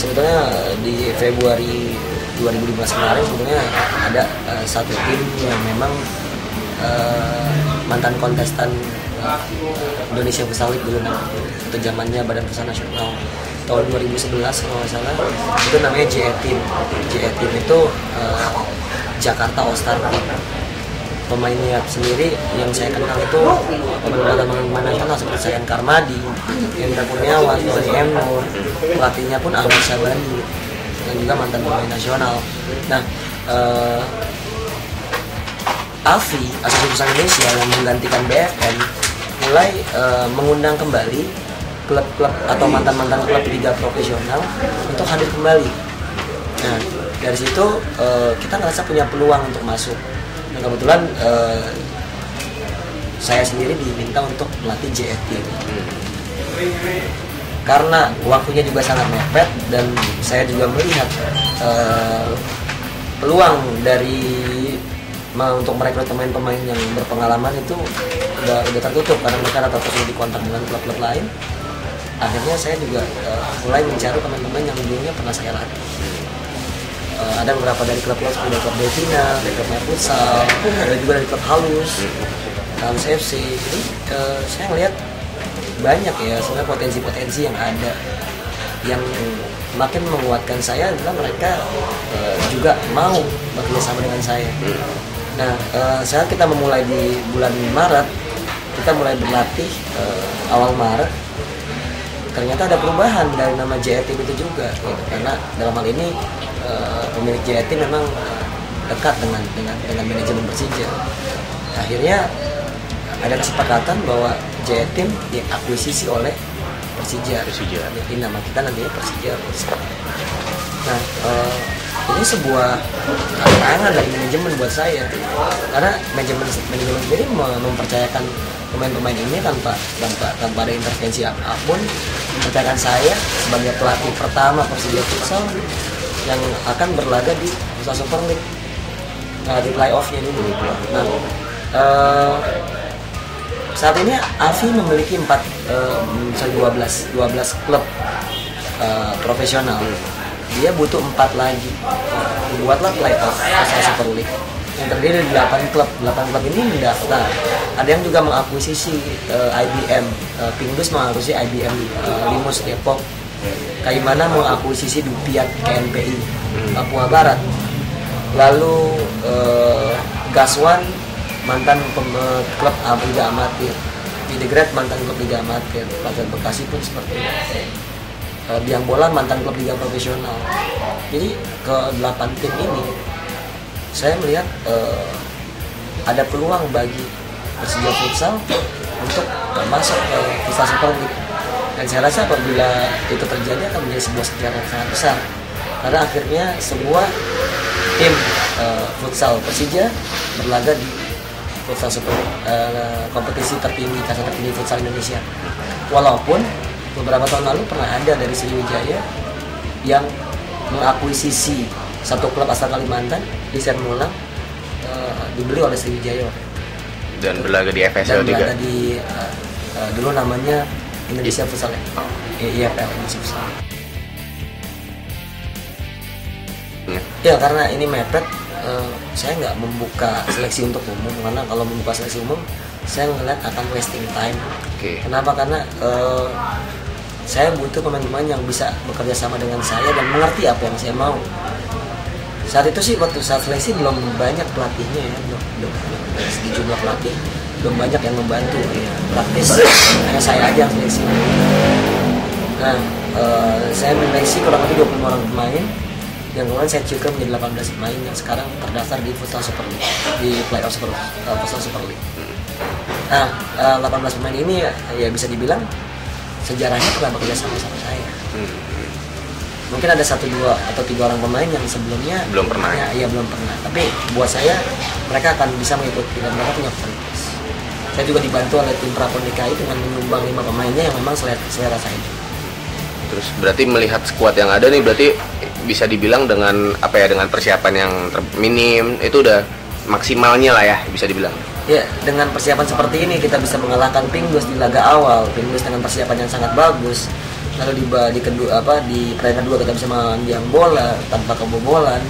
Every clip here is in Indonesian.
sebetulnya di Februari 2015 kemarin sebetulnya ada satu tim yang memang mantan kontestan Indonesia Futsal League dulu itu zamannya Badan Futsal Nasional tahun 2011 kalau nggak salah, itu namanya JE Team. JE Team itu Jakarta All Star Team. Pemainnya sendiri yang saya kenal itu pemain nasional seperti Sayan Karmadi, Hendra Kurniawan, Tony M. Nur, pelatihnya pun Ahmad Syabani dan juga mantan pemain nasional. Nah, AFI, Asosiasi Futsal Indonesia yang menggantikan BFN, mulai mengundang kembali klub-klub atau mantan-mantan klub liga profesional untuk hadir kembali. Nah, dari situ kita ngerasa punya peluang untuk masuk. Dan kebetulan saya sendiri diminta untuk melatih JE Team. Karena waktunya juga sangat mepet dan saya juga melihat peluang dari untuk merekrut pemain-pemain yang berpengalaman itu udah tertutup karena mereka rata-rata sudah dikontak dengan klub-klub lain. Akhirnya saya juga mulai mencari pemain-pemain yang dulunya pernah saya latih. Ada beberapa dari klub-klub seperti klub Devina, dari klub Futsal, ada juga dari klub Halus FC. Jadi saya melihat banyak ya sebenarnya potensi-potensi yang ada, yang makin menguatkan saya adalah mereka juga mau bekerja sama dengan saya. Nah, saat kita memulai di bulan Maret, kita mulai berlatih awal Maret. Ternyata ada perubahan dari nama JE Team itu juga, gitu. Karena dalam hal ini pemilik JE Team memang dekat dengan manajemen Persija. Akhirnya ada kesepakatan bahwa JE Team diakuisisi oleh Persija. Jadi nama kita nantinya Persija. Nah, ini sebuah tantangan dari manajemen buat saya, karena manajemen sendiri mempercayakan pemain-pemain ini tanpa ada intervensi apapun, mempercayakan saya sebagai pelatih pertama Persija Futsal yang akan berlaga di Futsal Super League, di playoff-nya dulu. Nah, saat ini AFI memiliki 12 klub profesional. Dia butuh 4 lagi. Buatlah playoff Futsal Super League yang terdiri dari 8 klub. 8 klub ini mendaftar. Ada yang juga mengakuisisi IBM. Pingdus mengakuisisi IBM Limus Depok. Kaimana mengakuisisi Dupiat KNPI Papua Barat. Lalu Gaswan mantan klub Liga Amatir. Widegrat mantan klub Liga Amatir. Pelajar Bekasi pun seperti itu. Biang Bola mantan klub liga profesional. Jadi ke 8 tim ini saya melihat ada peluang bagi Persija Futsal untuk masuk ke Futsal Super League. Dan saya rasa apabila itu terjadi akan menjadi sebuah sejarah yang sangat besar. Karena akhirnya sebuah tim futsal Persija berlaga di Futsal Super League, kompetisi tertinggi, kasta tertinggi futsal Indonesia. Walaupun beberapa tahun lalu pernah ada dari Sriwijaya yang mengakuisisi satu klub asal Kalimantan di Sermulang, dibeli oleh Sriwijaya dan berlaga di FSL juga. Berlaga di dulu namanya Indonesia Futsal IFL Indonesia Futsal. Ya karena ini mepet, saya nggak membuka seleksi untuk umum, karena kalau membuka seleksi umum saya ngeliat akan wasting time. Kenapa? Karena saya butuh pemain-pemain yang bisa bekerja sama dengan saya dan mengerti apa yang saya mau. Saat itu sih waktu saat seleksi belum banyak pelatihnya ya, belum segi jumlah pelatih belum banyak yang membantu ya. Praktis hanya saya aja yang seleksi. Nah, saya menyeleksi kurang lebih 25 orang pemain yang kemudian saya ciutkan menjadi 18 pemain yang sekarang terdaftar di Futsal Super League, di playoff Futsal Super League. Nah, 18 pemain ini ya bisa dibilang sejarahnya pernah bekerja sama saya. Mungkin ada 1, 2, atau 3 orang pemain yang sebelumnya belum pernah. Iya belum pernah. Tapi buat saya mereka akan bisa mengikuti dan mereka punya kualitas. Saya juga dibantu oleh tim Prapon DKI dengan menyumbang 5 pemainnya yang memang selera saya. Terus berarti melihat skuad yang ada nih, berarti bisa dibilang dengan apa ya, dengan persiapan yang minim itu udah maksimalnya lah ya, bisa dibilang. Ya, dengan persiapan seperti ini kita bisa mengalahkan Pingdus di laga awal. Pingdus dengan persiapan yang sangat bagus. lalu di kedua di pertandingan kedua kita bisa mengambil bola tanpa kebobolan,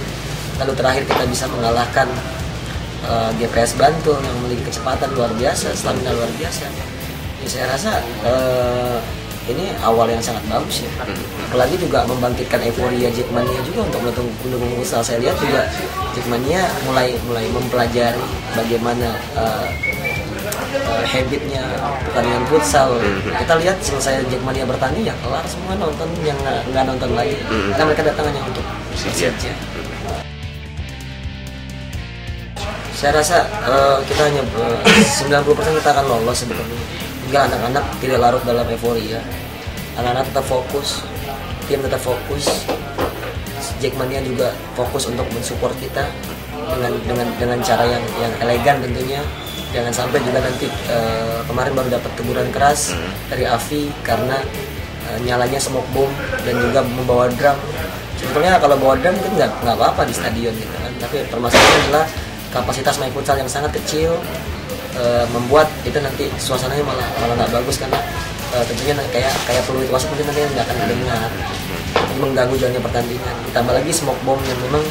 lalu terakhir kita bisa mengalahkan GPS Bantul yang memiliki kecepatan luar biasa, stamina luar biasa. Ya, saya rasa ini awal yang sangat bagus ya. Apalagi juga membangkitkan euforia Jackmania juga untuk mendukung futsal. Saya lihat juga Jackmania mulai mempelajari bagaimana habitnya pertandingan futsal. Kita lihat selesai Jackmania bertanding ya kelar semua, nonton yang nggak nonton lagi karena mereka datang hanya untuk Persija. Saya rasa kita hanya 90% kita akan lolos sebetulnya. Hingga anak-anak tidak larut dalam euforia. Anak-anak tetap fokus, tim tetap fokus. Jackmania juga fokus untuk mensupport kita dengan cara yang elegan tentunya. Jangan sampai juga nanti kemarin baru dapat teguran keras dari AFI karena nyalanya smoke bomb dan juga membawa drum. Sebetulnya kalau bawa drum itu nggak apa-apa di stadion gitu kan. Tapi permasalahannya adalah kapasitas main futsal yang sangat kecil, membuat itu nanti suasananya malah nggak bagus karena tentunya kayak peluit wasit mungkin nanti nggak akan didengar, mengganggu jalannya pertandingan. Ditambah lagi smoke bomb yang memang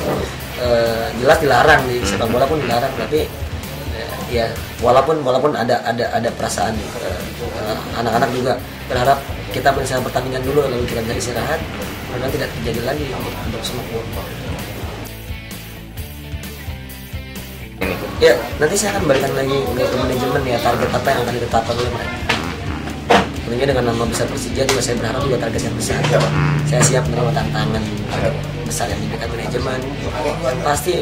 jelas dilarang di sepak bola pun dilarang, tapi ya walaupun ada perasaan anak-anak juga berharap kita menyelesaikan pertandingan dulu lalu kita bisa istirahat, karena tidak terjadi lagi untuk smoke bomb. Ya, nanti saya akan berikan lagi ke manajemen ya target apa yang akan ditetapkan oleh mereka. Tentunya dengan nama besar Persija juga saya berharap juga target yang besar. Saya siap menerima tantangan target besar yang diberikan manajemen. Dan pasti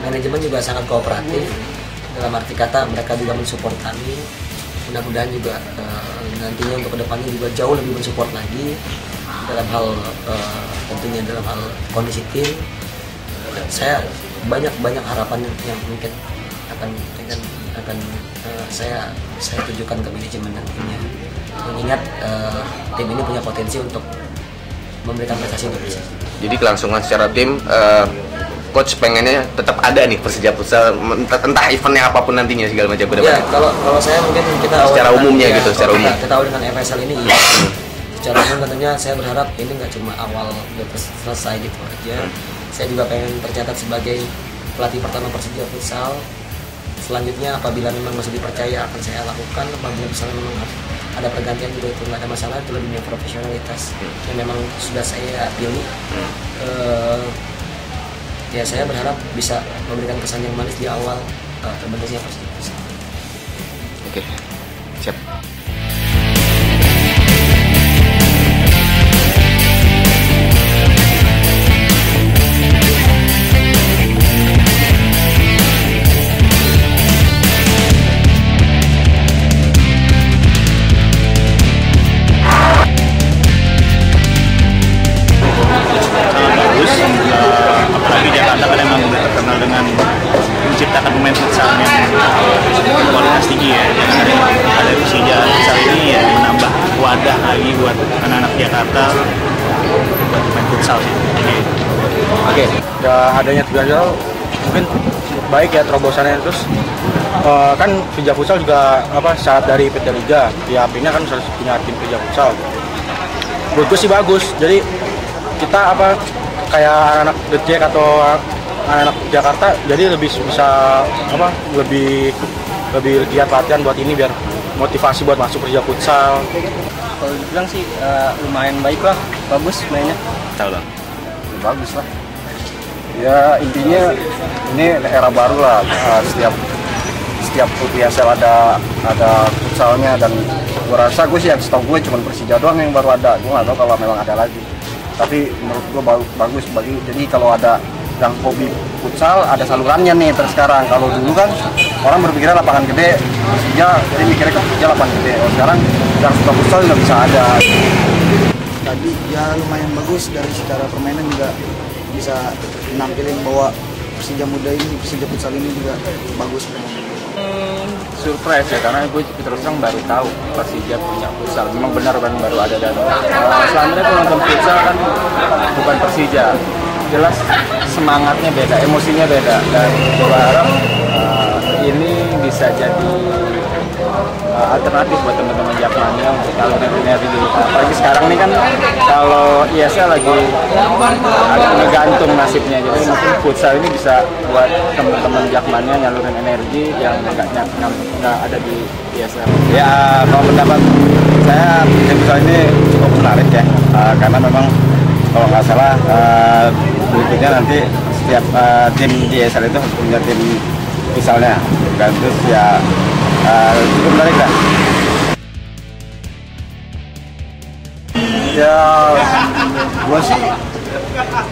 manajemen juga sangat kooperatif. Dalam arti kata mereka juga mensupport kami. Mudah-mudahan juga nantinya untuk kedepannya juga jauh lebih mensupport lagi dalam hal tentunya dalam hal kondisi tim. Saya banyak harapan yang mungkin akan saya tujukan ke manajemen nantinya. Mengingat tim ini punya potensi untuk memberikan prestasi untuk Persija. Jadi kelangsungan secara tim, coach pengennya tetap ada nih Persija futsal, entah eventnya apapun nantinya segala macam. Ya, kalau saya mungkin kita secara umumnya gitu, secara umum. Kita tahu dengan FSL ini iya. Secara umum tentunya saya berharap ini nggak cuma awal selesai gitu aja. Saya juga pengen tercatat sebagai pelatih pertama Persija futsal. Selanjutnya apabila memang masih dipercaya akan saya lakukan. Apabila misalnya memang ada pergantian juga itu nggak ada masalah, itu lebih profesionalitas yang memang sudah saya pilih. Ya saya berharap bisa memberikan kesan yang manis di awal terbentuknya Persija futsal. Oke, siap. Apalagi Jakarta kan emang udah terkenal dengan menciptakan pemain futsal yang kualitas tinggi ya. Ada Persija futsal ini ya menambah wadah lagi buat anak-anak Jakarta buat pemain futsal sih. Oke. Ya adanya Persija mungkin baik ya terobosannya, terus kan Persija futsal juga syarat dari PT Liga, ya apinya kan harus punya tim Persija futsal. Menurut gue sih bagus, jadi kita kayak anak Detik atau anak Jakarta jadi lebih bisa lebih giat latihan buat ini biar motivasi buat masuk Persija futsal. Kalau dibilang sih lumayan baik lah, bagus mainnya. Tahu lah. Bagus lah. Ya intinya ini era baru lah. Setiap PSL ada futsalnya, dan gue rasa yang setahu gue cuma Persija doang yang baru ada. Gue nggak tahu kalau memang ada lagi. Tapi menurut gue bagus jadi kalau ada yang hobi futsal ada salurannya nih terus sekarang. Kalau dulu kan orang berpikirnya lapangan gede Persija, jadi mikirnya ke Persija lapangan gede. Sekarang yang suka futsal juga bisa ada. Tadi ya lumayan bagus, dari secara permainan juga bisa menampilin bahwa Persija muda ini, Persija futsal ini juga bagus. Surprise ya, karena gue terus terang baru tahu Persija punya futsal. Memang benar kan baru ada, dan selama ini nonton futsal kan bukan Persija, jelas semangatnya beda, emosinya beda, dan gue harap ini bisa jadi alternatif buat teman-teman Jakmania untuk saluran energi. Apalagi sekarang nih kan kalau ISL lagi agak ngegantung nasibnya, jadi mungkin futsal ini bisa buat teman-teman Jakmania nyalurin energi yang nggak ada di ISL. Ya, kalau pendapat saya futsal ini cukup menarik ya, karena memang kalau nggak salah berikutnya nanti setiap tim di ISL itu punya tim futsalnya, dan terus ya cukup menarik lah. Ya, gue sih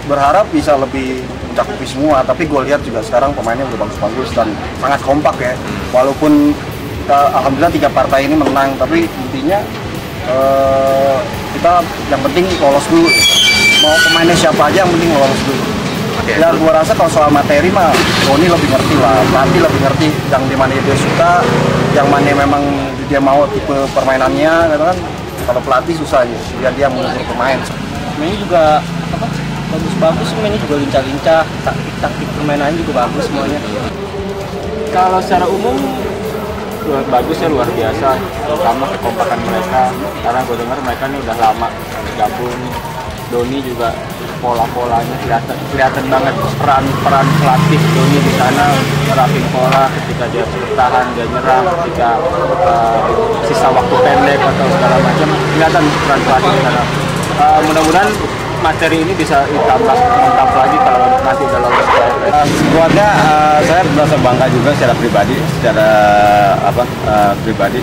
berharap bisa lebih mencakupi semua, tapi gue lihat juga sekarang pemainnya udah bagus-bagus dan sangat kompak ya. Walaupun alhamdulillah 3 partai ini menang, tapi intinya kita yang penting lolos dulu. Mau pemainnya siapa aja yang penting lolos dulu. Ya gue rasa kalau soal materi mah Doni lebih ngerti lah, pelatih lebih ngerti yang dimana dia suka, yang mana memang dia mau tipe permainannya, gitu kan. Kalau pelatih susah ya, biar dia mengukur pemain. Mainnya juga bagus-bagus, mainnya juga lincah-lincah, taktik permainannya juga bagus semuanya. Kalau secara umum bagus ya, luar biasa, terutama kekompakan mereka, karena gue dengar mereka ini udah lama gabung. Doni juga pola-polanya kelihatan banget peran pelatih Doni di sana, nerapin pola ketika dia bertahan, dia nyerang, ketika sisa waktu pendek atau segala macam, kelihatan peran pelatih di sana. Mudah-mudahan materi ini bisa ditambah lengkap lagi kalau nanti udah lolos ke Skuadnya saya merasa bangga juga secara pribadi, pribadi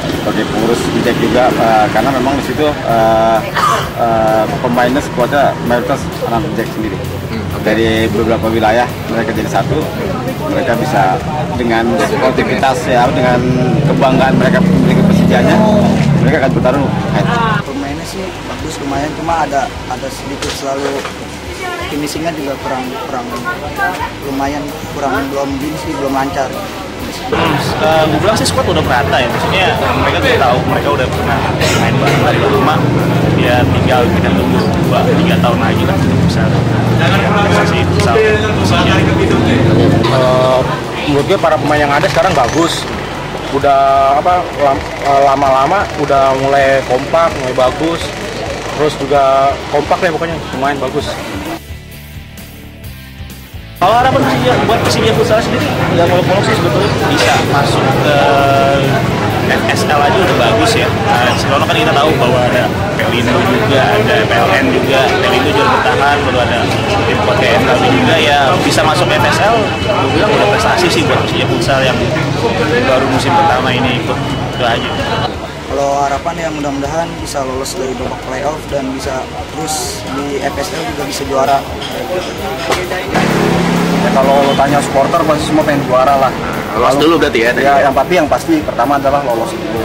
sebagai pengurus Jack juga, karena memang di situ pemainnya skuadnya mayoritas anak Jack sendiri. Dari beberapa wilayah mereka jadi satu, mereka bisa dengan sportivitas ya, dengan kebanggaan mereka memiliki Persijanya, mereka akan bertarung. Pemainnya sih bagus lumayan, cuma ada sedikit selalu finishingnya juga kurang lumayan, belum lancar. Gue bilang sih squad udah merata ya, maksudnya mereka tuh tahu, mereka udah pernah main bareng dari lama, ya tinggal kita tunggu 2-3 tahun lagi lah untuk bisa sih futsal. Menurut gue para pemain yang ada sekarang bagus, udah lama-lama udah mulai kompak, mulai bagus, terus juga kompak deh pokoknya, lumayan bagus. Kalau harapan Persija futsal sendiri, ya kalau sih sebetulnya bisa masuk ke FSL aja udah bagus ya. Sebelumnya kan kita tahu bahwa ada Pelindo juga, ada PLN juga, Pelindo juga bertahan, lalu ada tim PTN juga ya, bisa masuk ke FSL. Gue bilang udah prestasi sih buat Persija futsal yang baru musim pertama ini ikut, itu aja. Kalau harapan ya mudah-mudahan bisa lolos dari babak playoff dan bisa terus di FSL juga bisa juara. Ya, kalau lo tanya supporter pasti semua pengen juara lah. Lolos dulu berarti ya? Ya, yang pasti pertama adalah lolos dulu.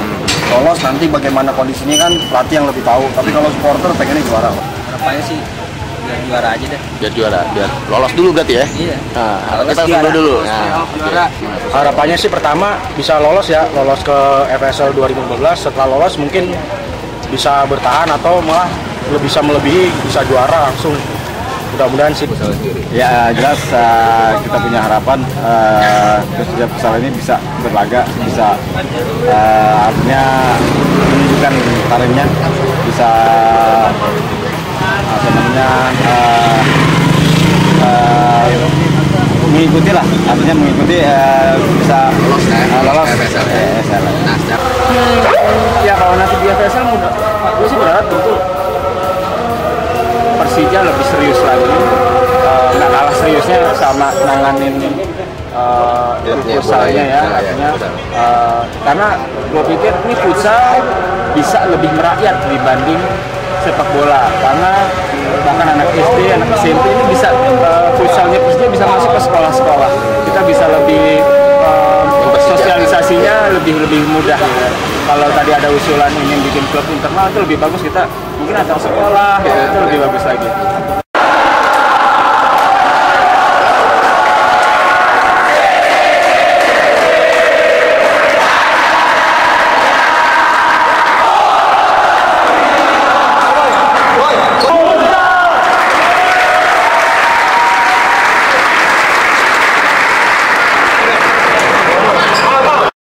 Lolos nanti bagaimana kondisinya kan pelatih yang lebih tahu. Tapi kalau supporter pengennya juara. Harapannya sih biar juara aja deh. Biar juara, biar lolos dulu berarti ya? Iya. Nah, kita tunggu dulu. Nah, Harapannya sih pertama bisa lolos ya, lolos ke FSL 2015. Setelah lolos mungkin bisa bertahan atau malah bisa melebihi, bisa juara langsung. Mudah-mudahan sih. Ya jelas kita punya harapan Persija futsal ini bisa berlaga, bisa artinya menunjukkan karirnya, bisa mengikuti lah, artinya mengikuti bisa lolos FSL. Ya kalau nanti di FSL gue sih berharap tentu Persija lebih serius lagi, nggak kalah seriusnya sama nanganin futsalnya ya, artinya karena gue pikir ini futsal bisa lebih merakyat dibanding sepak bola, karena bahkan anak SD, anak SMP ini bisa futsalnya Persija bisa masuk ke sekolah-sekolah, kita bisa lebih sosialisasinya lebih mudah ya. Kalau tadi ada usulan ingin bikin klub internal itu lebih bagus, kita mungkin antar sekolah itu lebih bagus lagi.